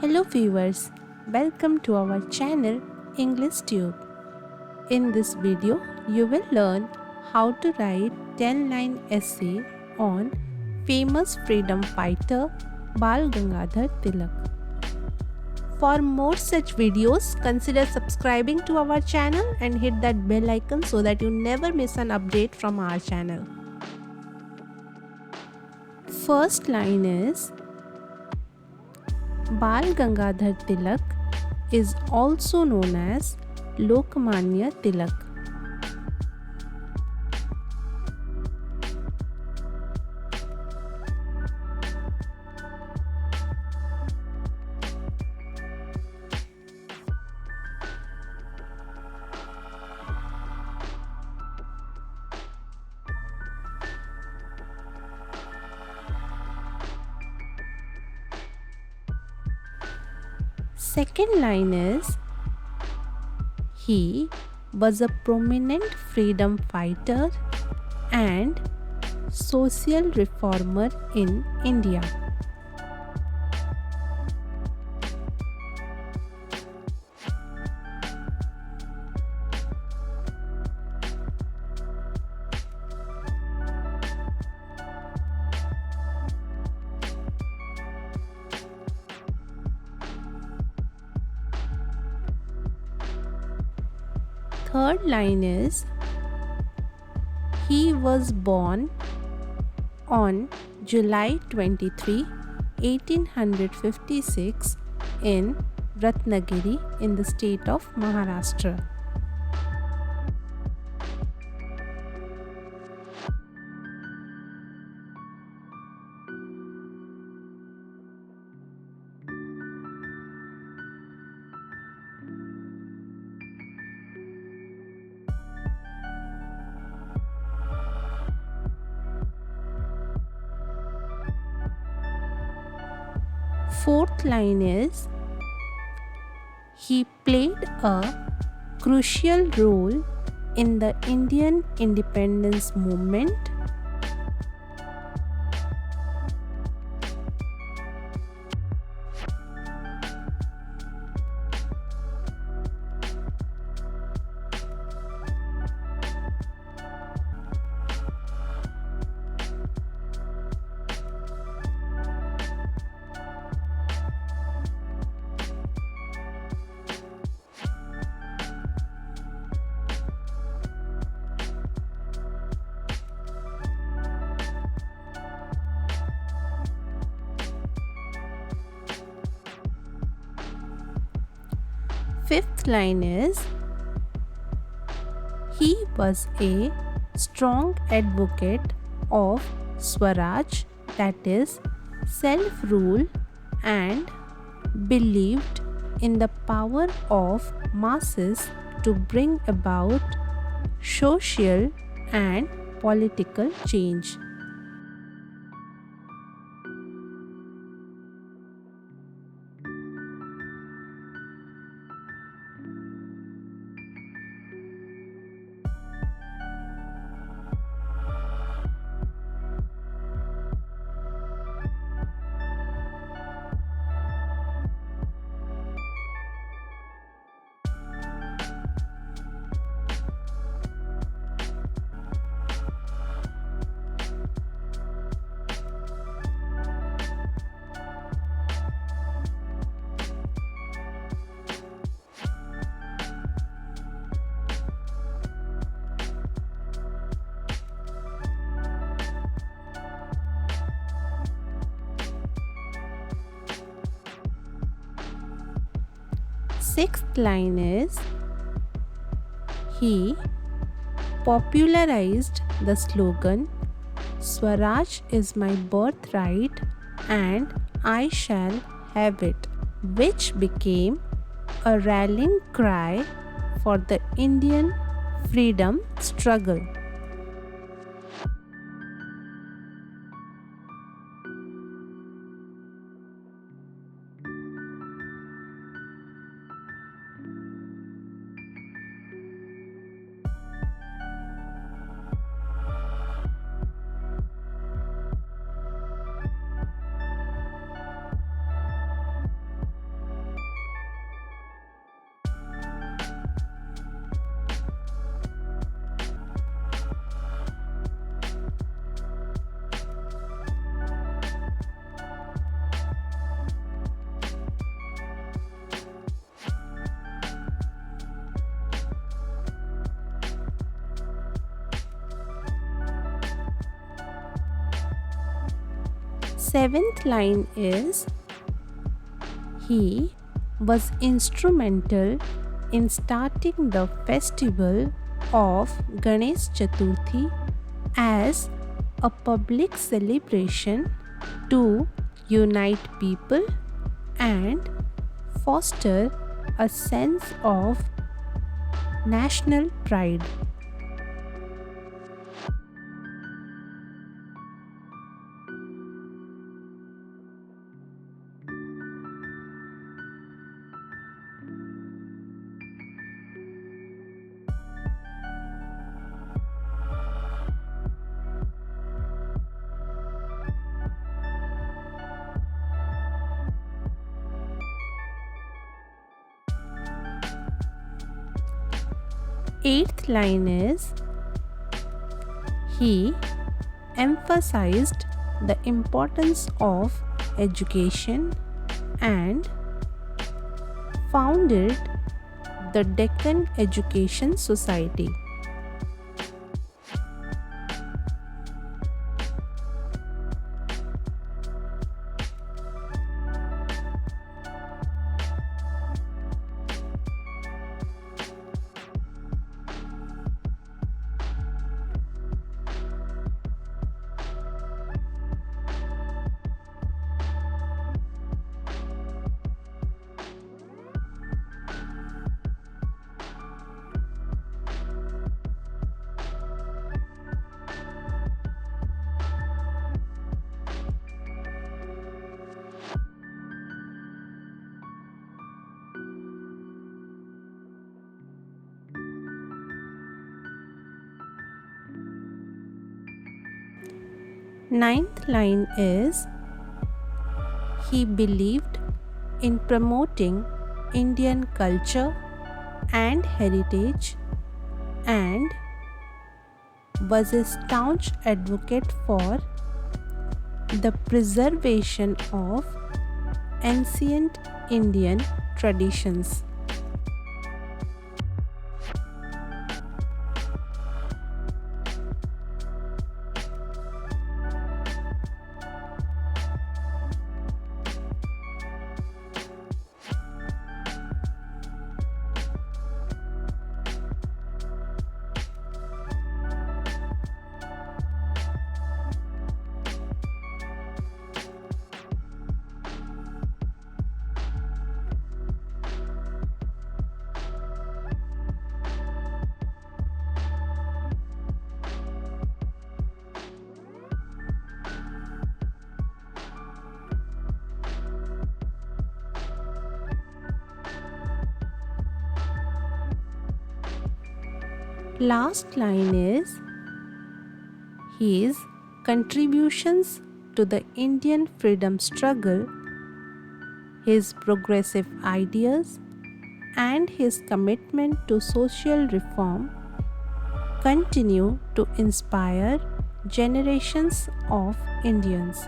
Hello viewers, welcome to our channel English Tube. In this video, you will learn how to write 10-line essay on famous freedom fighter Bal Gangadhar Tilak. For more such videos, consider subscribing to our channel and hit that bell icon so that you never miss an update from our channel. First line is Bal Gangadhar Tilak is also known as Lokmanya Tilak. Second line is he was a prominent freedom fighter and social reformer in India. Third line is he was born on July 23, 1856 in Ratnagiri in the state of Maharashtra. Fourth line is he played a crucial role in the Indian independence movement. Fifth line is he was a strong advocate of Swaraj, that is self-rule, and believed in the power of masses to bring about social and political change. Sixth line is he popularized the slogan Swaraj is my birthright and I shall have it, which became a rallying cry for the Indian freedom struggle. Seventh line is he was instrumental in starting the festival of Ganesh Chaturthi as a public celebration to unite people and foster a sense of national pride. Eighth line is he emphasized the importance of education and founded the Deccan Education Society. Ninth line is he believed in promoting Indian culture and heritage and was a staunch advocate for the preservation of ancient Indian traditions. Last line is his contributions to the Indian freedom struggle, his progressive ideas, and his commitment to social reform continue to inspire generations of Indians.